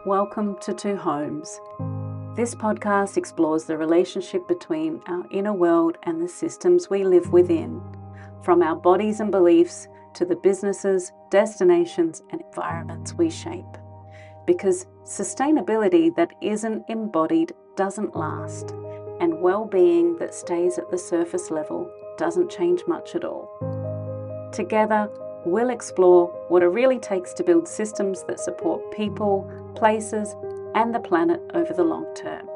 Welcome to Two Homes. This podcast explores the relationship between our inner world and the systems we live within, from our bodies and beliefs to the businesses, destinations, and environments we shape. Because sustainability that isn't embodied doesn't last, and well-being that stays at the surface level doesn't change much at all. Together, we'll explore what it really takes to build systems that support people, places, and the planet over the long term.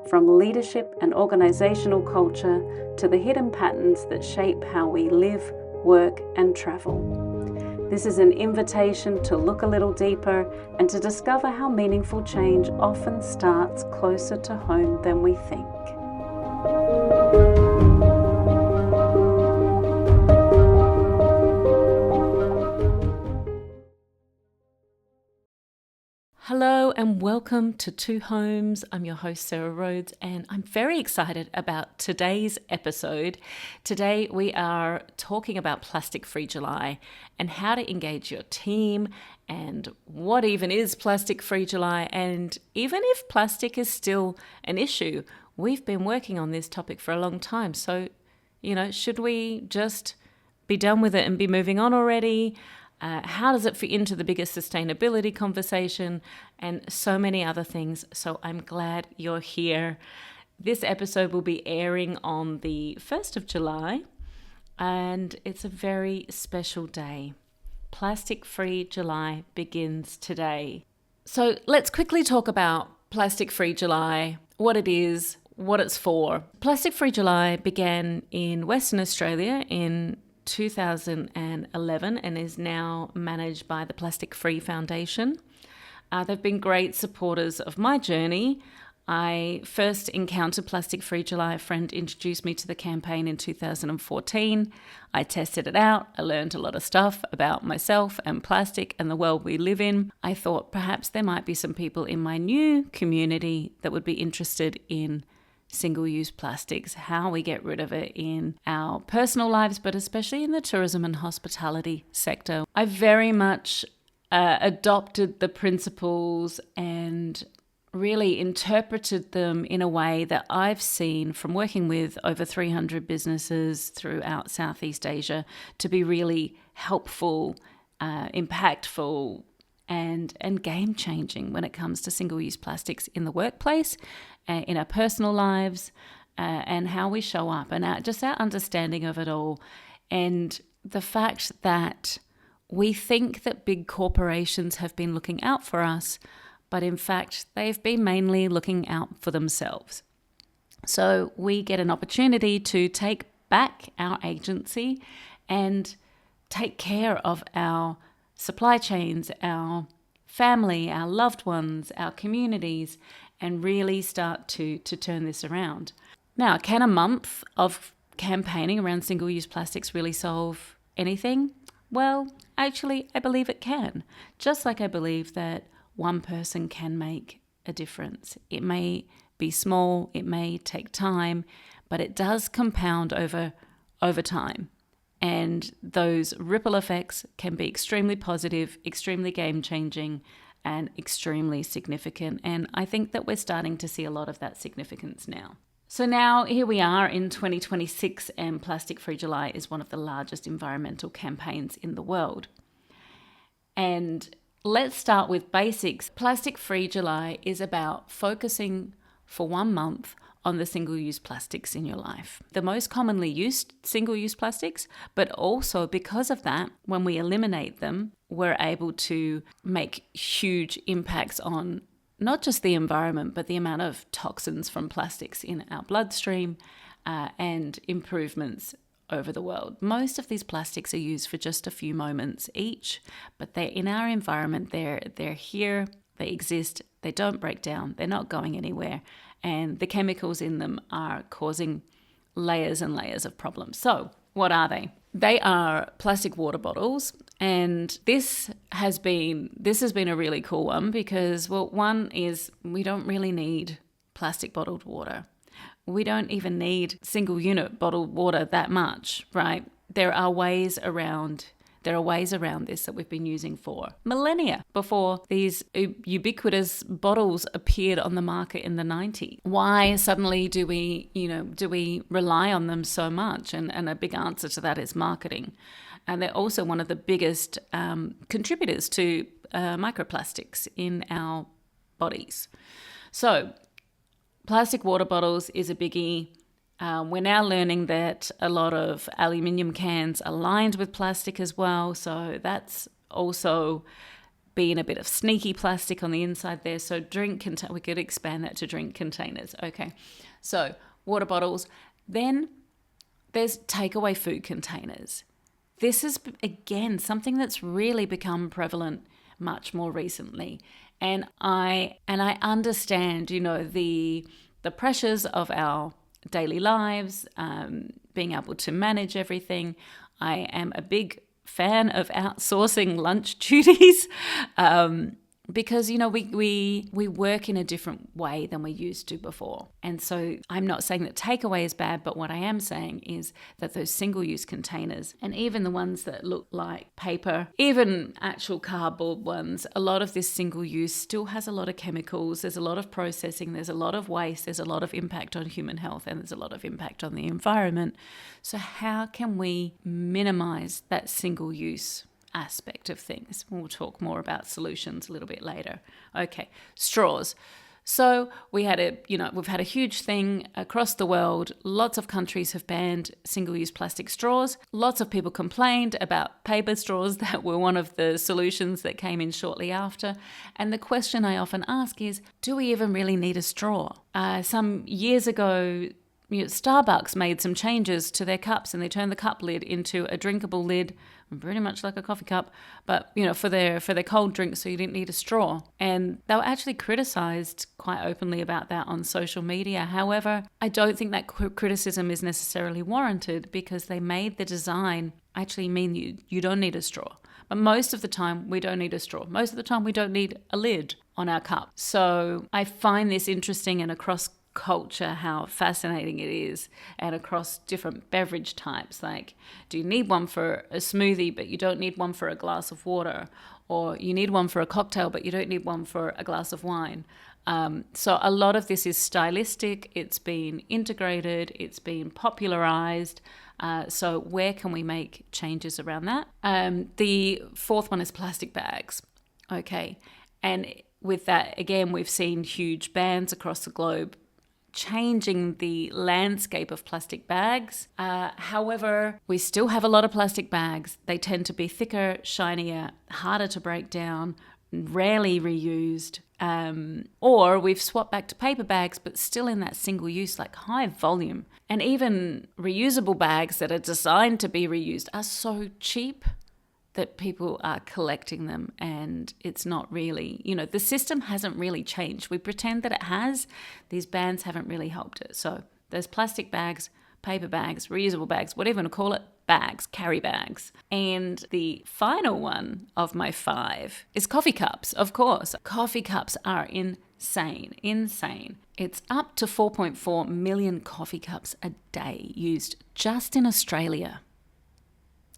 From leadership and organizational culture to the hidden patterns that shape how we live, work, and travel. This is an invitation to look a little deeper and to discover how meaningful change often starts closer to home than we think. Hello and welcome to Two Homes. I'm your host, Sarah Rhodes, and I'm very excited about today's episode. Today we are talking about Plastic-Free July and how to engage your team and what even is Plastic-Free July, and even if plastic is still an issue. We've been working on this topic for a long time, so, should we just be done with it and be moving on already? How does it fit into the bigger sustainability conversation, and so many other things. So I'm glad you're here. This episode will be airing on the 1st of July, and it's a very special day. Plastic-Free July begins today. So let's quickly talk about Plastic-Free July, what it is, what it's for. Plastic-Free July began in Western Australia in 2011 and is now managed by the Plastic-Free Foundation. They've been great supporters of my journey. I first encountered Plastic-Free July. A friend introduced me to the campaign in 2014. I tested it out. I learned a lot of stuff about myself and plastic and the world we live in. I thought perhaps there might be some people in my new community that would be interested in single-use plastics, how we get rid of it in our personal lives, but especially in the tourism and hospitality sector. I very much adopted the principles and really interpreted them in a way that I've seen from working with over 300 businesses throughout Southeast Asia to be really helpful, impactful, and game-changing when it comes to single-use plastics in the workplace, in our personal lives, and how we show up, and just our understanding of it all. And the fact that we think that big corporations have been looking out for us, but in fact, they've been mainly looking out for themselves. So we get an opportunity to take back our agency and take care of our supply chains, our family, our loved ones, our communities, and really start to turn this around. Now, can a month of campaigning around single-use plastics really solve anything? Well, actually, I believe it can. Just like I believe that one person can make a difference. It may be small, it may take time, but it does compound over time. And those ripple effects can be extremely positive, extremely game-changing, and extremely significant. And I think that we're starting to see a lot of that significance now. So now here we are in 2026, and Plastic-Free July is one of the largest environmental campaigns in the world. And let's start with basics. Plastic-Free July is about focusing for 1 month on the single-use plastics in your life. The most commonly used single-use plastics, but also because of that, when we eliminate them, we're able to make huge impacts on not just the environment, but the amount of toxins from plastics in our bloodstream, and improvements over the world. Most of these plastics are used for just a few moments each, but they're in our environment, they're here, they exist, they don't break down, they're not going anywhere, and the chemicals in them are causing layers and layers of problems. So what are they? They are plastic water bottles, and this has been a really cool one because, well, one is we don't really need plastic bottled water. We don't even need single unit bottled water that much, right? There are ways around There are ways around this that we've been using for millennia before these ubiquitous bottles appeared on the market in the 90s. Why suddenly do we rely on them so much? And a big answer to that is marketing. And they're also one of the biggest contributors to microplastics in our bodies. So plastic water bottles is a biggie. We're now learning that a lot of aluminium cans are lined with plastic as well. So that's also being a bit of sneaky plastic on the inside there. So we could expand that to drink containers. Okay, so water bottles. Then there's takeaway food containers. This is, again, something that's really become prevalent much more recently. And I understand, the pressures of our daily lives, being able to manage everything. I am a big fan of outsourcing lunch duties because, we work in a different way than we used to before. And so I'm not saying that takeaway is bad, but what I am saying is that those single-use containers, and even the ones that look like paper, even actual cardboard ones, a lot of this single-use still has a lot of chemicals. There's a lot of processing. There's a lot of waste. There's a lot of impact on human health, and there's a lot of impact on the environment. So how can we minimize that single-use aspect of things? We'll talk more about solutions a little bit later. Okay, straws. So we've had a huge thing across the world. Lots of countries have banned single-use plastic straws. Lots of people complained about paper straws that were one of the solutions that came in shortly after. And the question I often ask is, do we even really need a straw? Some years ago, Starbucks made some changes to their cups and they turned the cup lid into a drinkable lid, pretty much like a coffee cup, but for their cold drinks, so you didn't need a straw. And they were actually criticized quite openly about that on social media. However, I don't think that criticism is necessarily warranted because they made the design actually mean you don't need a straw. But most of the time, we don't need a straw. Most of the time, we don't need a lid on our cup. So I find this interesting, and across culture how fascinating it is, and across different beverage types. Like, do you need one for a smoothie but you don't need one for a glass of water, or you need one for a cocktail but you don't need one for a glass of wine? So a lot of this is stylistic. It's been integrated, it's been popularized. So where can we make changes around that? The fourth one is plastic bags. Okay, and with that, again, we've seen huge bans across the globe changing the landscape of plastic bags. However, we still have a lot of plastic bags. They tend to be thicker, shinier, harder to break down, rarely reused. Or we've swapped back to paper bags, but still in that single use, like high volume. And even reusable bags that are designed to be reused are so cheap that people are collecting them, and it's not really, the system hasn't really changed. We pretend that it has. These bans haven't really helped it. So there's plastic bags, paper bags, reusable bags, whatever you want to call it, bags, carry bags. And the final one of my 5 is coffee cups, of course. Coffee cups are insane. It's up to 4.4 million coffee cups a day used just in Australia.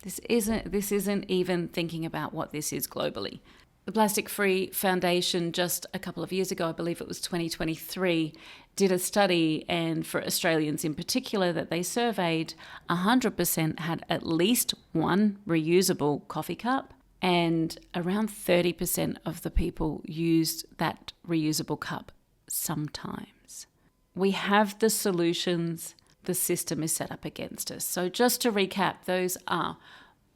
This isn't even thinking about what this is globally. The Plastic Free Foundation just a couple of years ago, I believe it was 2023, did a study, and for Australians in particular that they surveyed, 100% had at least one reusable coffee cup, and around 30% of the people used that reusable cup sometimes. We have the solutions. The system is set up against us. So just to recap, those are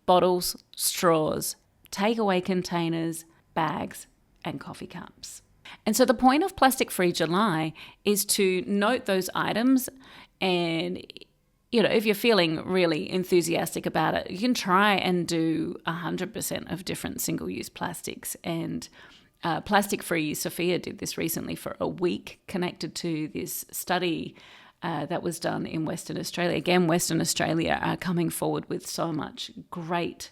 bottles, straws, takeaway containers, bags, and coffee cups. And so the point of Plastic Free July is to note those items, and if you're feeling really enthusiastic about it, you can try and do 100% of different single-use plastics. And Plastic Free Sophia did this recently for a week, connected to this study that was done in Western Australia. Again, Western Australia are coming forward with so much great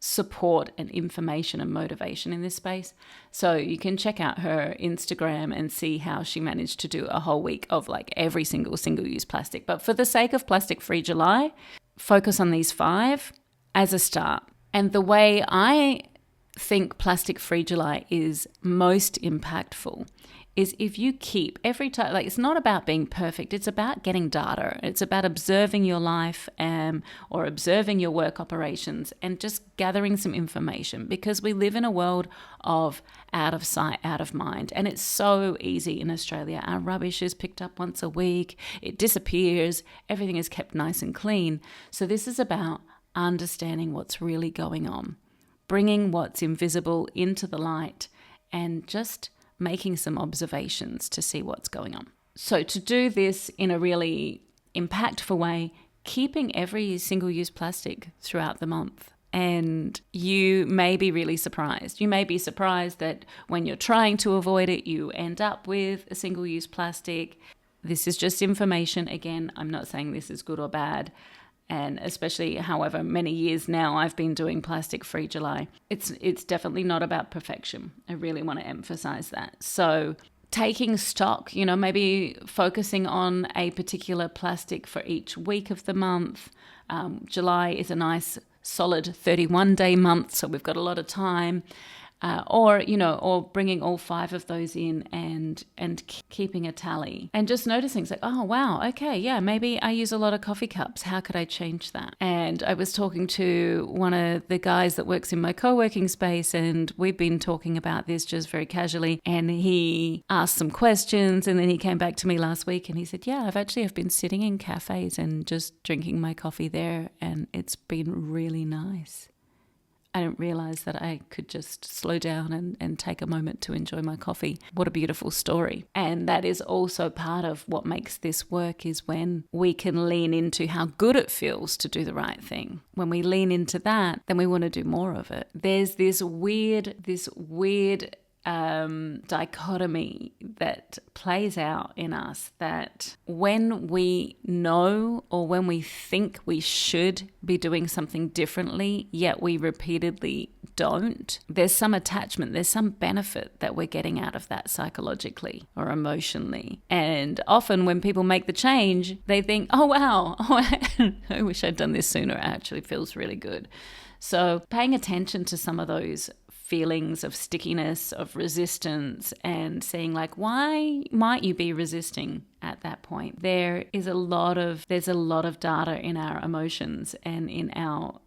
support and information and motivation in this space. So you can check out her Instagram and see how she managed to do a whole week of like every single-use plastic. But for the sake of Plastic Free July, focus on these 5 as a start. And the way I think Plastic Free July is most impactful is if you keep every time, like, it's not about being perfect, it's about getting data. It's about observing your life or observing your work operations and just gathering some information, because we live in a world of out of sight, out of mind. And it's so easy in Australia. Our rubbish is picked up once a week, it disappears, everything is kept nice and clean. So this is about understanding what's really going on, bringing what's invisible into the light, and just making some observations to see what's going on. So to do this in a really impactful way, keeping every single-use plastic throughout the month. And you may be really surprised. You may be surprised that when you're trying to avoid it, you end up with a single-use plastic. This is just information. Again, I'm not saying this is good or bad. And especially however many years now I've been doing Plastic Free July, it's definitely not about perfection. I really want to emphasize that. So taking stock, maybe focusing on a particular plastic for each week of the month. July is a nice solid 31-day month, so we've got a lot of time. Or bringing all 5 of those in and keeping a tally and just noticing, it's like, oh, wow, okay, yeah, maybe I use a lot of coffee cups. How could I change that? And I was talking to one of the guys that works in my co-working space, and we've been talking about this just very casually, and he asked some questions, and then he came back to me last week and he said, yeah, I've been sitting in cafes and just drinking my coffee there, and it's been really nice. I didn't realize that I could just slow down and take a moment to enjoy my coffee. What a beautiful story. And that is also part of what makes this work, is when we can lean into how good it feels to do the right thing. When we lean into that, then we want to do more of it. There's this weird dichotomy that plays out in us, that when we know or when we think we should be doing something differently, yet we repeatedly don't, there's some attachment, there's some benefit that we're getting out of that psychologically or emotionally. And often when people make the change, they think, oh, wow, I wish I'd done this sooner. It actually feels really good. So paying attention to some of those feelings of stickiness, of resistance, and seeing, like, why might you be resisting at that point? There's a lot of data in our emotions and in our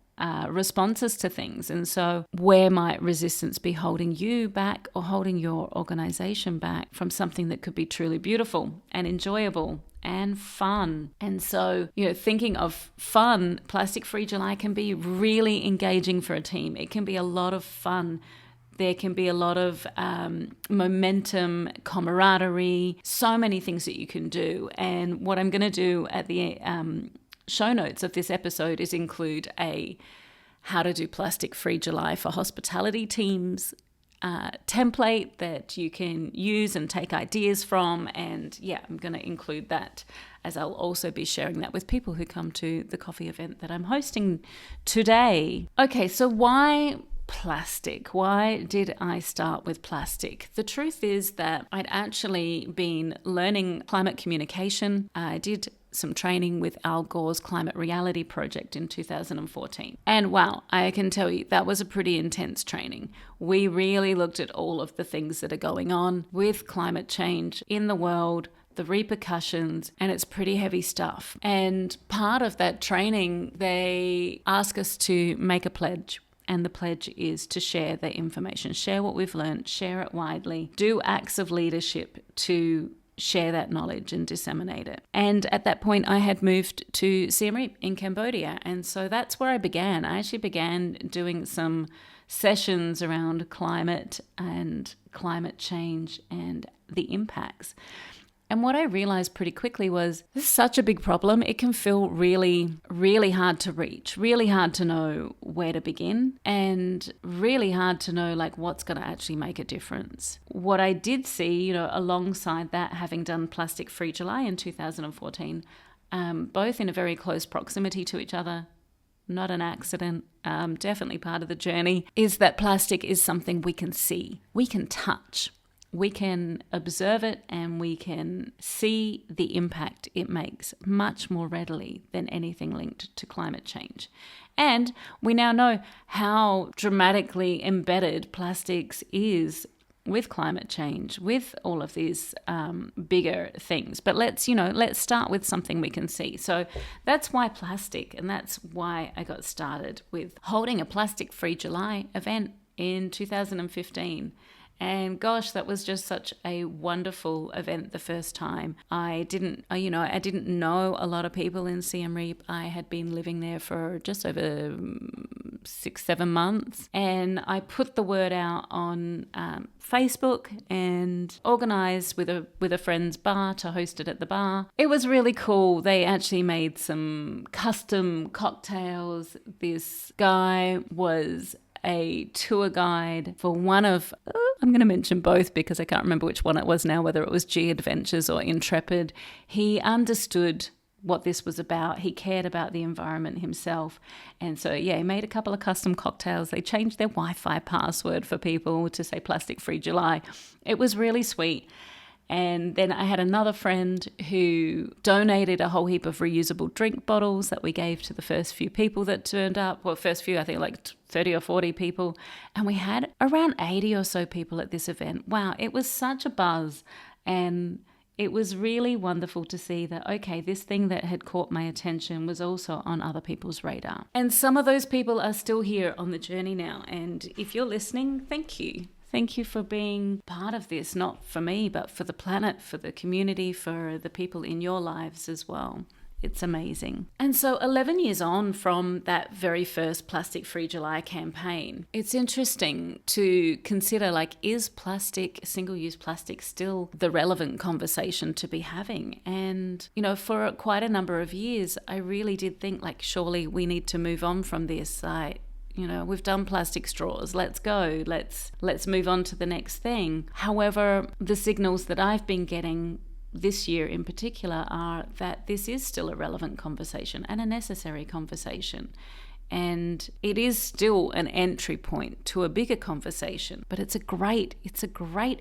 responses to things. And so where might resistance be holding you back or holding your organization back from something that could be truly beautiful and enjoyable and fun? And so, thinking of fun, Plastic Free July can be really engaging for a team. It can be a lot of fun. There can be a lot of momentum, camaraderie, so many things that you can do. And what I'm going to do at the show notes of this episode is include a how to do Plastic Free July for hospitality teams template that you can use and take ideas from. And yeah, I'm going to include that, as I'll also be sharing that with people who come to the coffee event that I'm hosting today. Okay, so why plastic? Why did I start with plastic? The truth is that I'd actually been learning climate communication. I did some training with Al Gore's Climate Reality Project in 2014. And wow, I can tell you that was a pretty intense training. We really looked at all of the things that are going on with climate change in the world, the repercussions, and it's pretty heavy stuff. And part of that training, they ask us to make a pledge. And the pledge is to share the information, share what we've learned, share it widely, do acts of leadership to share that knowledge and disseminate it. And at that point, I had moved to Siem Reap in Cambodia. And so that's where I began. I actually began doing some sessions around climate and climate change and the impacts. And what I realized pretty quickly was this is such a big problem. It can feel really, really hard to reach, really hard to know where to begin, and really hard to know like what's going to actually make a difference. What I did see, alongside that, having done Plastic Free July in 2014, both in a very close proximity to each other, not an accident, definitely part of the journey, is that plastic is something we can see, we can touch. we can observe it and we can see the impact it makes much more readily than anything linked to climate change. And we now know how dramatically embedded plastics is with climate change, with all of these bigger things. But let's start with something we can see. So that's why plastic, and that's why I got started with holding a Plastic-Free July event in 2015. And gosh, that was just such a wonderful event the first time. I didn't know a lot of people in Siem Reap. I had been living there for just over 6-7 months. And I put the word out on Facebook and organised with a friend's bar to host it at the bar. It was really cool. They actually made some custom cocktails. This guy was a tour guide for one of, I'm going to mention both because I can't remember which one it was now, whether it was G Adventures or Intrepid. He understood what this was about. He cared about the environment himself. And so, he made a couple of custom cocktails. They changed their Wi-Fi password for people to say Plastic-Free July. It was really sweet. And then I had another friend who donated a whole heap of reusable drink bottles that we gave to the first few people that turned up. Well, first few, I think like 30 or 40 people. And we had around 80 or so people at this event. Wow, it was such a buzz. And it was really wonderful to see that, okay, this thing that had caught my attention was also on other people's radar. And some of those people are still here on the journey now. And if you're listening, thank you. Thank you for being part of this, not for me, but for the planet, for the community, for the people in your lives as well. It's amazing. And so 11 years on from that very first Plastic-Free July campaign, it's interesting to consider, is plastic, single-use plastic, still the relevant conversation to be having? And, for quite a number of years, I really did think, surely we need to move on from this. We've done plastic straws. Let's go. Let's move on to the next thing. However, the signals that I've been getting this year in particular are that this is still a relevant conversation and a necessary conversation. And it is still an entry point to a bigger conversation, but it's a great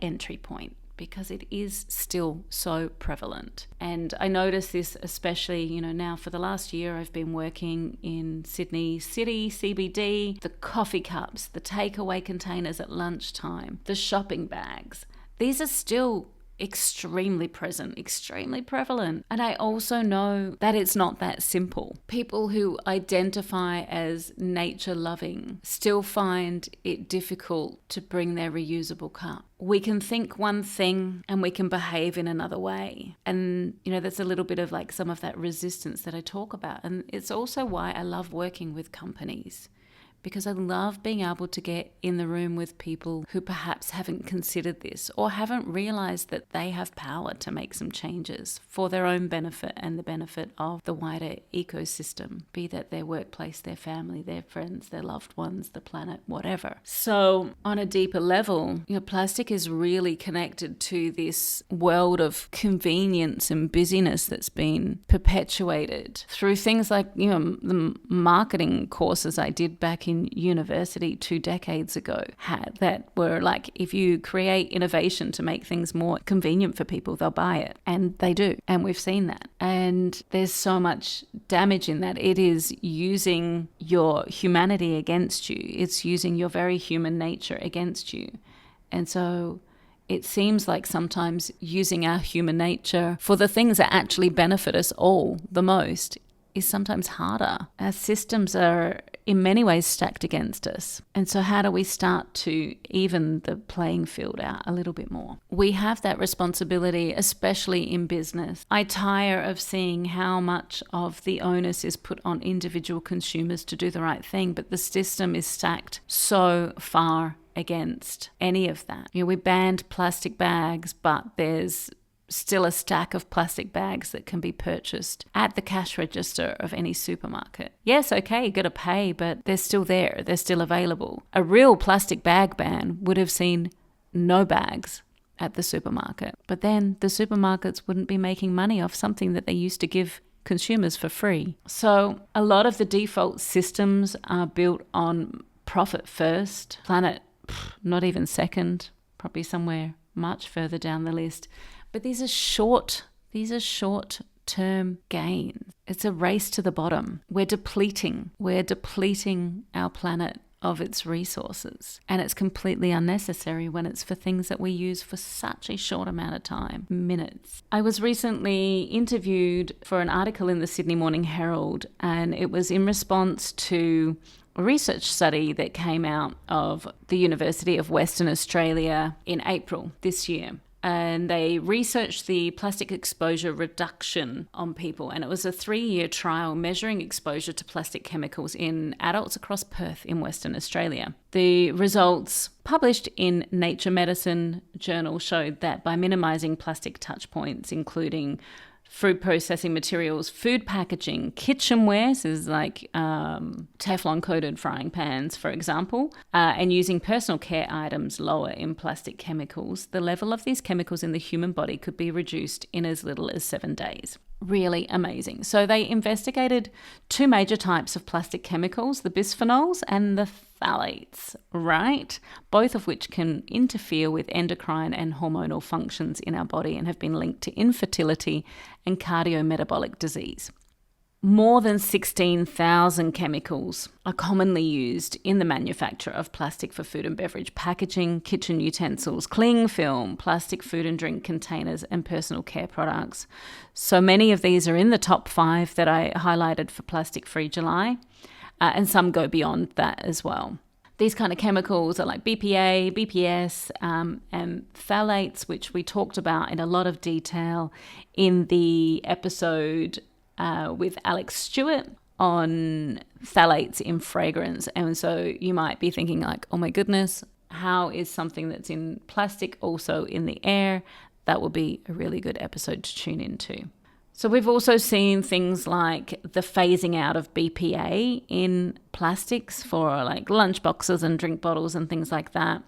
entry point, because it is still so prevalent. And I notice this especially, now for the last year I've been working in Sydney City, CBD, the coffee cups, the takeaway containers at lunchtime, the shopping bags. These are still extremely present, extremely prevalent. And I also know that it's not that simple. People who identify as nature loving still find it difficult to bring their reusable cup. We can think one thing and we can behave in another way. And, that's a little bit of some of that resistance that I talk about. And it's also why I love working with companies, because I love being able to get in the room with people who perhaps haven't considered this or haven't realized that they have power to make some changes for their own benefit and the benefit of the wider ecosystem, be that their workplace, their family, their friends, their loved ones, the planet, whatever. So on a deeper level, plastic is really connected to this world of convenience and busyness that's been perpetuated through things like, the marketing courses I did back in university 2 decades ago had that were if you create innovation to make things more convenient for people, they'll buy it. And they do. And we've seen that. And there's so much damage in that. It is using your humanity against you. It's using your very human nature against you. And so it seems like sometimes using our human nature for the things that actually benefit us all the most is sometimes harder. Our systems are in many ways stacked against us. And so how do we start to even the playing field out a little bit more? We have that responsibility, especially in business. I tire of seeing how much of the onus is put on individual consumers to do the right thing, but the system is stacked so far against any of that. We banned plastic bags, but there's still a stack of plastic bags that can be purchased at the cash register of any supermarket. Yes, okay, you got to pay, but they're still there. They're still available. A real plastic bag ban would have seen no bags at the supermarket. But then the supermarkets wouldn't be making money off something that they used to give consumers for free. So a lot of the default systems are built on profit first, planet not even second, probably somewhere much further down the list. But these are short-term gains. It's a race to the bottom. We're depleting our planet of its resources. And it's completely unnecessary when it's for things that we use for such a short amount of time, minutes. I was recently interviewed for an article in the Sydney Morning Herald, and it was in response to a research study that came out of the University of Western Australia in April this year. And they researched the plastic exposure reduction on people. And it was a 3-year trial measuring exposure to plastic chemicals in adults across Perth in Western Australia. The results published in Nature Medicine journal showed that by minimising plastic touch points, including food processing materials, food packaging, kitchenware, so this is like Teflon-coated frying pans, for example, and using personal care items lower in plastic chemicals, the level of these chemicals in the human body could be reduced in as little as 7 days. Really amazing. So they investigated 2 major types of plastic chemicals, the bisphenols and the phthalates, right? Both of which can interfere with endocrine and hormonal functions in our body and have been linked to infertility and cardiometabolic disease. More than 16,000 chemicals are commonly used in the manufacture of plastic for food and beverage packaging, kitchen utensils, cling film, plastic food and drink containers, and personal care products. So many of these are in the top 5 that I highlighted for Plastic Free July, and some go beyond that as well. These kind of chemicals are like BPA, BPS, and phthalates, which we talked about in a lot of detail in the episode with Alex Stewart on phthalates in fragrance. And so you might be thinking like, oh my goodness, how is something that's in plastic also in the air? That would be a really good episode to tune into. So we've also seen things like the phasing out of BPA in plastics for like lunch boxes and drink bottles and things like that.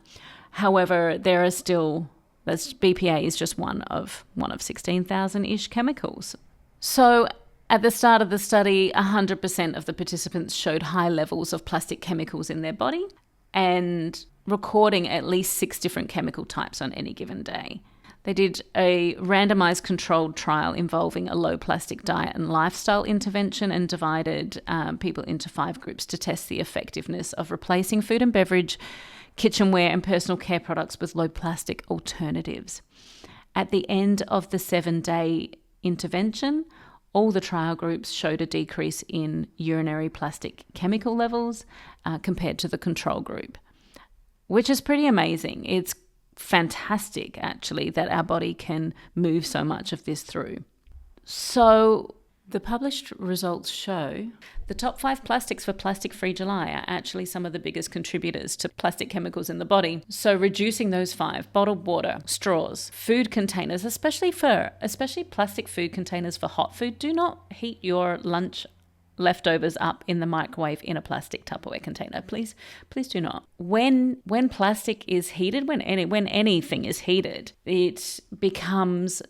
However, there are still, BPA is just one of 16,000-ish chemicals. So at the start of the study, 100% of the participants showed high levels of plastic chemicals in their body and recording at least 6 different chemical types on any given day. They did a randomized controlled trial involving a low plastic diet and lifestyle intervention and divided people into 5 groups to test the effectiveness of replacing food and beverage, kitchenware and personal care products with low plastic alternatives. At the end of the 7-day intervention, all the trial groups showed a decrease in urinary plastic chemical levels compared to the control group, which is pretty amazing. It's fantastic, actually, that our body can move so much of this through. So the published results show the top 5 plastics for Plastic Free July are actually some of the biggest contributors to plastic chemicals in the body. So reducing those 5, bottled water, straws, food containers, especially plastic food containers for hot food. Do not heat your lunch leftovers up in the microwave in a plastic Tupperware container. Please do not. When plastic is heated, when anything is heated, it becomes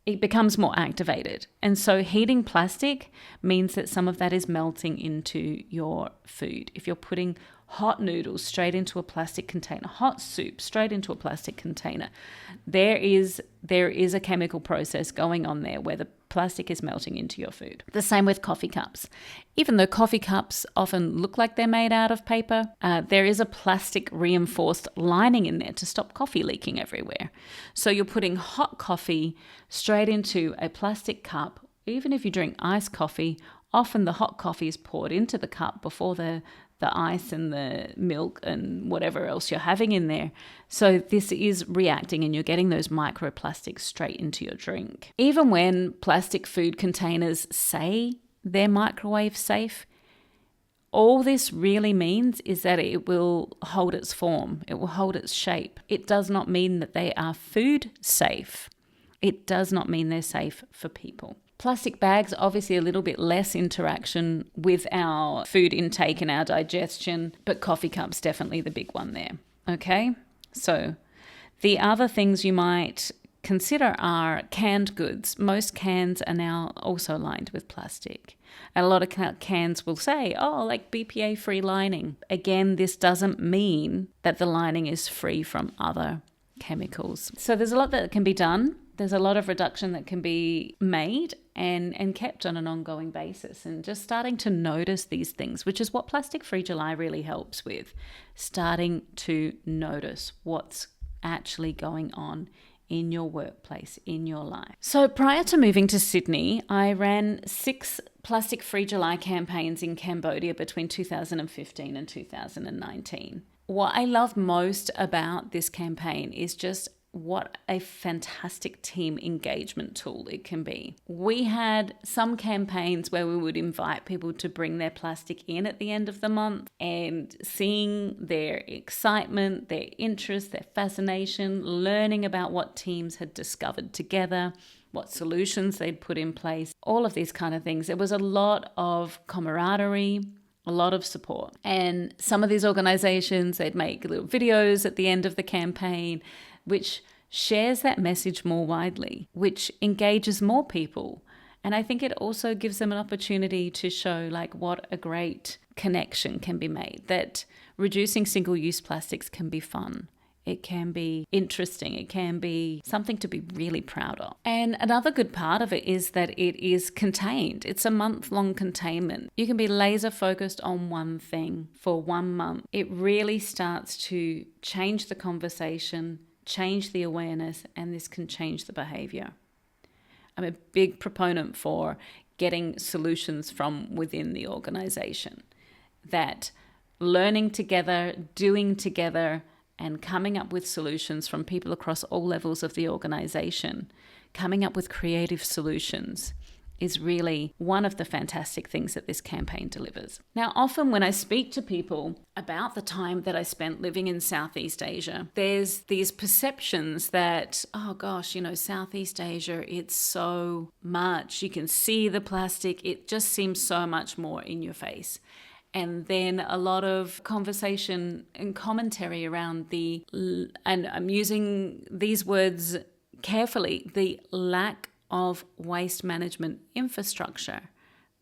more activated. And so heating plastic means that some of that is melting into your food. If you're putting hot noodles straight into a plastic container, hot soup straight into a plastic container, there is a chemical process going on there where the plastic is melting into your food. The same with coffee cups. Even though coffee cups often look like they're made out of paper, there is a plastic reinforced lining in there to stop coffee leaking everywhere. So you're putting hot coffee straight into a plastic cup. Even if you drink iced coffee, often the hot coffee is poured into the cup before the ice and the milk and whatever else you're having in there. So this is reacting and you're getting those microplastics straight into your drink. Even when plastic food containers say they're microwave safe, all this really means is that it will hold its form. It will hold its shape. It does not mean that they are food safe. It does not mean they're safe for people. Plastic bags, obviously a little bit less interaction with our food intake and our digestion, but coffee cups definitely the big one there. Okay, so the other things you might consider are canned goods. Most cans are now also lined with plastic. And a lot of cans will say, like BPA-free lining. Again, this doesn't mean that the lining is free from other chemicals. So there's a lot that can be done. There's a lot of reduction that can be made and kept on an ongoing basis. And just starting to notice these things, which is what Plastic Free July really helps with. Starting to notice what's actually going on in your workplace, in your life. So prior to moving to Sydney, I ran 6 Plastic Free July campaigns in Cambodia between 2015 and 2019. What I love most about this campaign is just what a fantastic team engagement tool it can be. We had some campaigns where we would invite people to bring their plastic in at the end of the month, and seeing their excitement, their interest, their fascination, learning about what teams had discovered together, what solutions they'd put in place, all of these kind of things. It was a lot of camaraderie, a lot of support. And some of these organizations, they'd make little videos at the end of the campaign, which shares that message more widely, which engages more people. And I think it also gives them an opportunity to show like what a great connection can be made, that reducing single-use plastics can be fun. It can be interesting. It can be something to be really proud of. And another good part of it is that it is contained. It's a month-long containment. You can be laser focused on one thing for 1 month. It really starts to change the conversation, change the awareness, and this can change the behavior. I'm a big proponent for getting solutions from within the organization, that learning together, doing together, and coming up with solutions from people across all levels of the organization, coming up with creative solutions is really one of the fantastic things that this campaign delivers. Now, often when I speak to people about the time that I spent living in Southeast Asia, there's these perceptions that, oh gosh, Southeast Asia, it's so much. You can see the plastic. It just seems so much more in your face. And then a lot of conversation and commentary around and I'm using these words carefully, the lack of waste management infrastructure.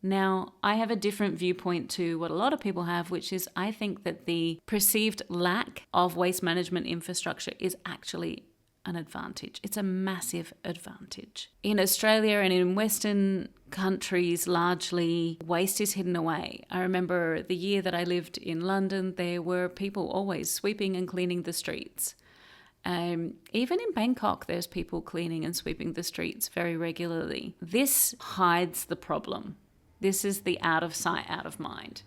Now, I have a different viewpoint to what a lot of people have, which is I think that the perceived lack of waste management infrastructure is actually an advantage. It's a massive advantage. In Australia and in Western countries, largely, waste is hidden away. I remember the year that I lived in London, there were people always sweeping and cleaning the streets. Even in Bangkok, there's people cleaning and sweeping the streets very regularly. This hides the problem. This is the out of sight, out of mind.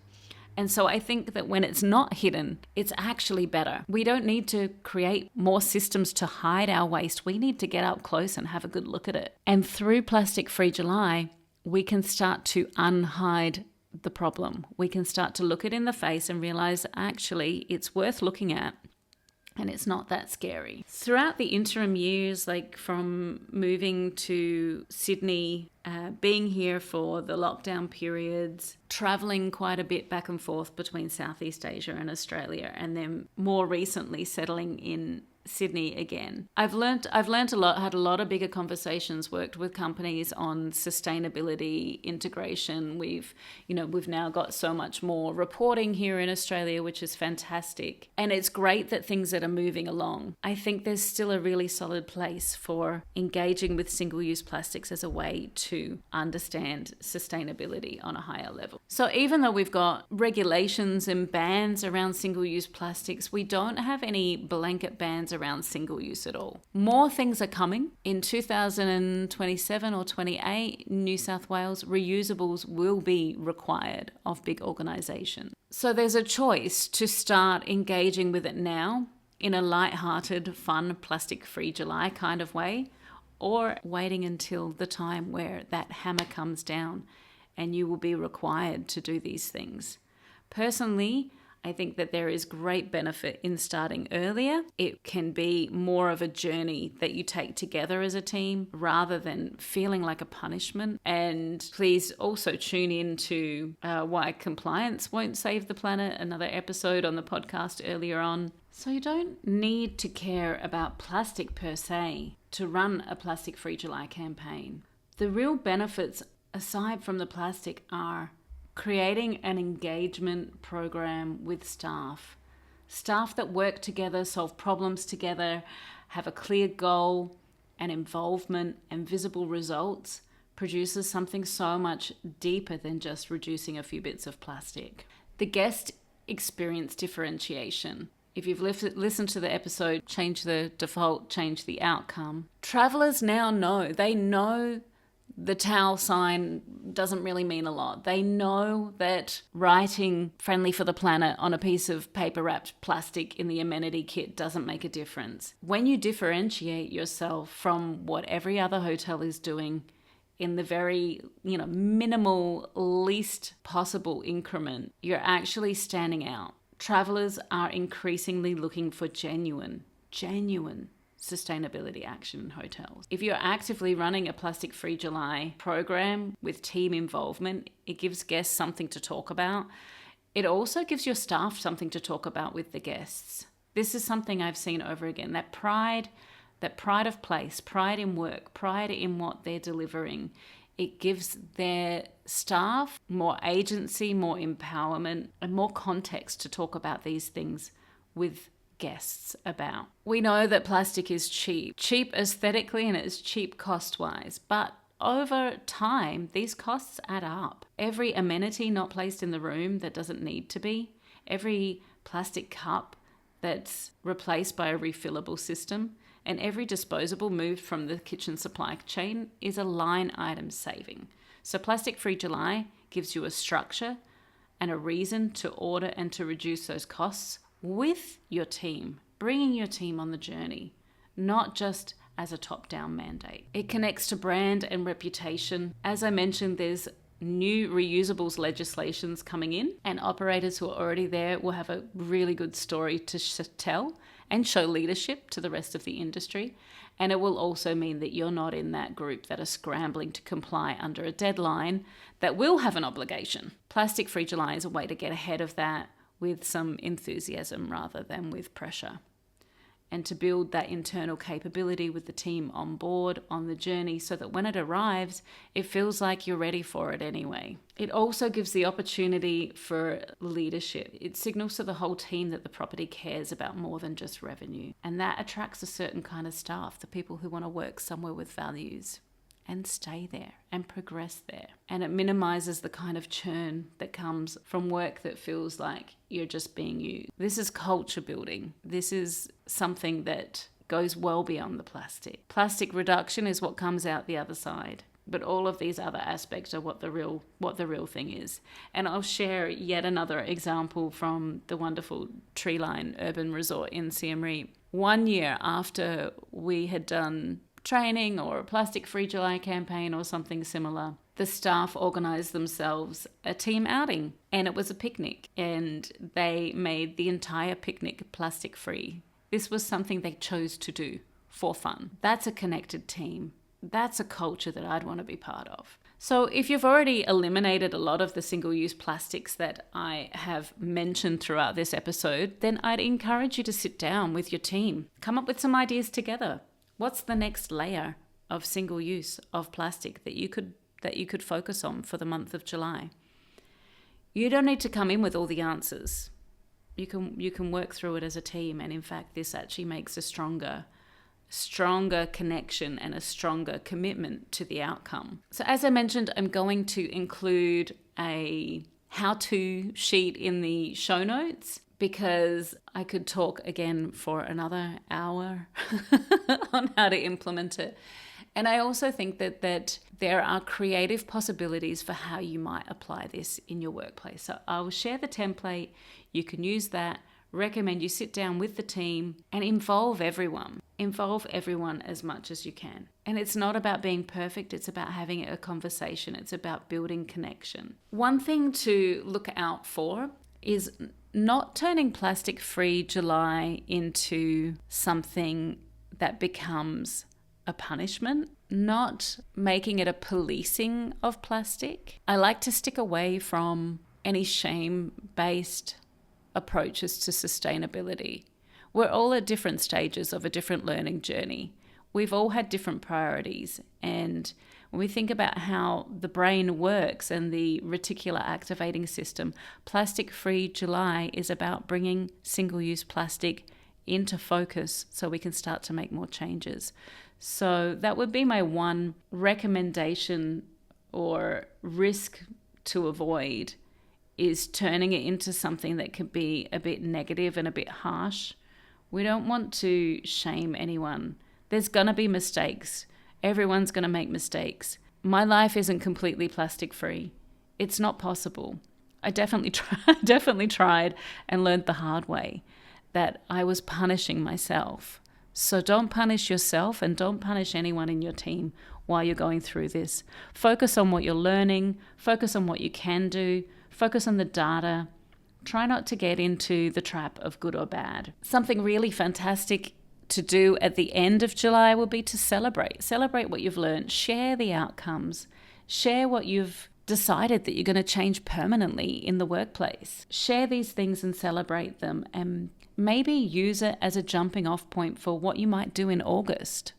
And so I think that when it's not hidden, it's actually better. We don't need to create more systems to hide our waste. We need to get up close and have a good look at it. And through Plastic Free July, we can start to unhide the problem. We can start to look it in the face and realize actually it's worth looking at. And it's not that scary. Throughout the interim years, like from moving to Sydney, being here for the lockdown periods, traveling quite a bit back and forth between Southeast Asia and Australia, and then more recently settling in Sydney again. I've learnt a lot, had a lot of bigger conversations, worked with companies on sustainability, integration. We've now got so much more reporting here in Australia, which is fantastic. And it's great that things that are moving along. I think there's still a really solid place for engaging with single-use plastics as a way to understand sustainability on a higher level. So even though we've got regulations and bans around single-use plastics, we don't have any blanket bans around single use at all. More things are coming. In 2027 or 28, New South Wales, reusables will be required of big organisations. So there's a choice to start engaging with it now in a light-hearted, fun, plastic-free July kind of way, or waiting until the time where that hammer comes down and you will be required to do these things. Personally, I think that there is great benefit in starting earlier. It can be more of a journey that you take together as a team rather than feeling like a punishment. And please also tune in to Why Compliance Won't Save the Planet, another episode on the podcast earlier on. So you don't need to care about plastic per se to run a Plastic Free July campaign. The real benefits aside from the plastic are creating an engagement program with staff that work together, solve problems together, have a clear goal and involvement and visible results produces something so much deeper than just reducing a few bits of plastic. The guest experience differentiation. If you've listened to the episode, Change the Default, Change the Outcome, travelers now know. They know the towel sign doesn't really mean a lot. They know that writing friendly for the planet on a piece of paper wrapped plastic in the amenity kit doesn't make a difference. When you differentiate yourself from what every other hotel is doing in the very, minimal, least possible increment, you're actually standing out. Travelers are increasingly looking for genuine sustainability action in hotels. If you're actively running a plastic-free July program with team involvement, it gives guests something to talk about. It also gives your staff something to talk about with the guests. This is something I've seen over again, that pride of place, pride in work, pride in what they're delivering. It gives their staff more agency, more empowerment, and more context to talk about these things with guests about. We know that plastic is cheap aesthetically, and it's cheap cost-wise, but over time, these costs add up. Every amenity not placed in the room that doesn't need to be, every plastic cup that's replaced by a refillable system, and every disposable moved from the kitchen supply chain is a line item saving. So Plastic-Free July gives you a structure and a reason to order and to reduce those costs with your team, bringing your team on the journey, not just as a top-down mandate. It connects to brand and reputation. As I mentioned, there's new reusables legislations coming in, and operators who are already there will have a really good story to tell and show leadership to the rest of the industry. And it will also mean that you're not in that group that are scrambling to comply under a deadline that will have an obligation. Plastic-Free July is a way to get ahead of that with some enthusiasm rather than with pressure, and to build that internal capability with the team on board on the journey so that when it arrives, it feels like you're ready for it anyway. It also gives the opportunity for leadership. It signals to the whole team that the property cares about more than just revenue, and that attracts a certain kind of staff, the people who want to work somewhere with values and stay there and progress there. And it minimizes the kind of churn that comes from work that feels like you're just being used. This is culture building. This is something that goes well beyond the plastic. Plastic reduction is what comes out the other side. But all of these other aspects are what the real thing is. And I'll share yet another example from the wonderful Treeline Urban Resort in Siem Reap. 1 year after we had done training or a Plastic-Free July campaign or something similar, the staff organised themselves a team outing, and it was a picnic, and they made the entire picnic plastic-free. This was something they chose to do for fun. That's a connected team. That's a culture that I'd want to be part of. So if you've already eliminated a lot of the single-use plastics that I have mentioned throughout this episode, then I'd encourage you to sit down with your team, come up with some ideas together. What's the next layer of single use of plastic that you could focus on for the month of July? You don't need to come in with all the answers. You can work through it as a team, and in fact this actually makes a stronger connection and a stronger commitment to the outcome. So as I mentioned, I'm going to include a how-to sheet in the show notes, because I could talk again for another hour on how to implement it. And I also think that there are creative possibilities for how you might apply this in your workplace. So I will share the template. You can use that. Recommend you sit down with the team and involve everyone. Involve everyone as much as you can. And it's not about being perfect. It's about having a conversation. It's about building connection. One thing to look out for is not turning Plastic-Free July into something that becomes a punishment, not making it a policing of plastic. I like to stick away from any shame-based approaches to sustainability. We're all at different stages of a different learning journey. We've all had different priorities, and when we think about how the brain works and the reticular activating system, Plastic-Free July is about bringing single-use plastic into focus so we can start to make more changes. So that would be my one recommendation or risk to avoid, is turning it into something that could be a bit negative and a bit harsh. We don't want to shame anyone. There's going to be mistakes. Everyone's going to make mistakes. My life isn't completely plastic free. It's not possible. I definitely tried and learned the hard way that I was punishing myself. So don't punish yourself and don't punish anyone in your team while you're going through this. Focus on what you're learning. Focus on what you can do. Focus on the data. Try not to get into the trap of good or bad. Something really fantastic to do at the end of July will be to celebrate. Celebrate what you've learned. Share the outcomes. Share what you've decided that you're going to change permanently in the workplace. Share these things and celebrate them, and maybe use it as a jumping off point for what you might do in August.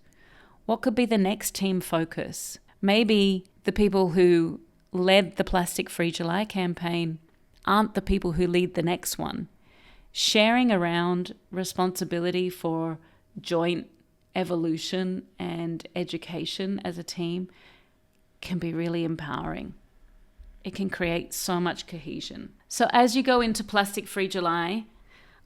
What could be the next team focus? Maybe the people who led the Plastic Free July campaign aren't the people who lead the next one. Sharing around responsibility for joint evolution and education as a team can be really empowering. It can create so much cohesion. So as you go into Plastic Free July,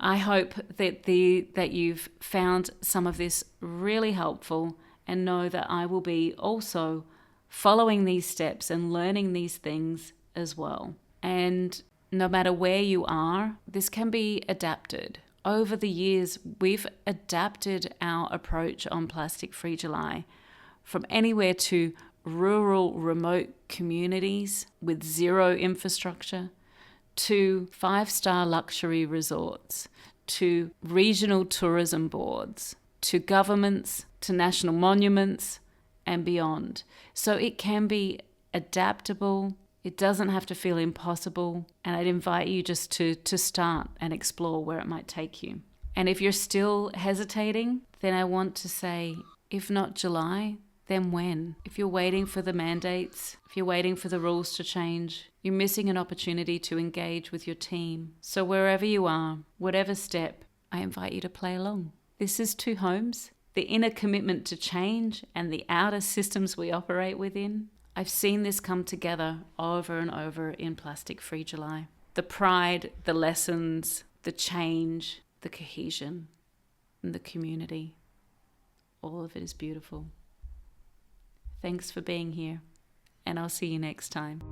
I hope that you've found some of this really helpful, and know that I will be also following these steps and learning these things as well. And no matter where you are, this can be adapted. Over the years, we've adapted our approach on Plastic Free July from anywhere to rural, remote communities with zero infrastructure, to 5-star luxury resorts, to regional tourism boards, to governments, to national monuments, and beyond. So it can be adaptable. It doesn't have to feel impossible. And I'd invite you just to start and explore where it might take you. And if you're still hesitating, then I want to say, if not July, then when? If you're waiting for the mandates, if you're waiting for the rules to change, you're missing an opportunity to engage with your team. So wherever you are, whatever step, I invite you to play along. This is Two Homes, the inner commitment to change and the outer systems we operate within. I've seen this come together over and over in Plastic Free July. The pride, the lessons, the change, the cohesion, and the community. All of it is beautiful. Thanks for being here, and I'll see you next time.